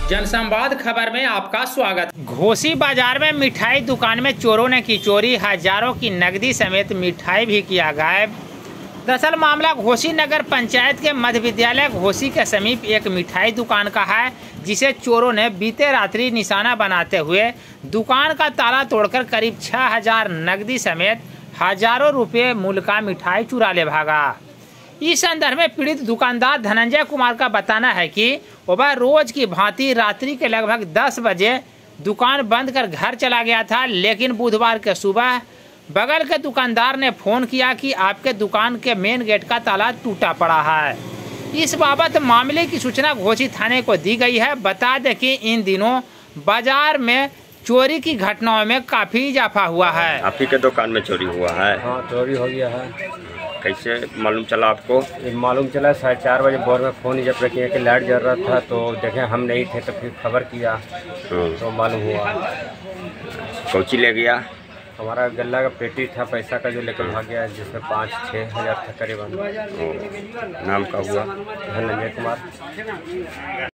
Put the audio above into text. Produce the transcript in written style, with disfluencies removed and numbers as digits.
जनसंवाद खबर में आपका स्वागत। घोसी बाजार में मिठाई दुकान में चोरों ने की चोरी, हजारों की नकदी समेत मिठाई भी किया गायब। दरअसल मामला घोसी नगर पंचायत के मध्य विद्यालय घोसी के समीप एक मिठाई दुकान का है, जिसे चोरों ने बीते रात्रि निशाना बनाते हुए दुकान का ताला तोड़कर करीब 6000 नकदी समेत हजारों रुपये मूल्य का मिठाई चुरा ले भागा। इस संदर्भ में पीड़ित दुकानदार धनंजय कुमार का बताना है कि वह रोज की भांति रात्रि के लगभग 10 बजे दुकान बंद कर घर चला गया था, लेकिन बुधवार के सुबह बगल के दुकानदार ने फोन किया कि आपके दुकान के मेन गेट का ताला टूटा पड़ा है। इस बाबत मामले की सूचना घोसी थाने को दी गई है। बता दें कि इन दिनों बाजार में चोरी की घटनाओं में काफी इजाफा हुआ है। आप ही के दुकान में चोरी हुआ है? हाँ, चोरी हो गया है। कैसे मालूम चला आपको? मालूम चला 4:30 बजे भोर में फ़ोन जब किया कि लाइट जल रहा था, तो देखे हम नहीं थे, तो फिर खबर किया तो मालूम हुआ। कौची ले गया? हमारा गल्ला का पेटी था पैसा का, जो लेकर भाग गया, जिसमें 5-6 हज़ार था करीबन। नाम का हुआ? धनंजय कुमार।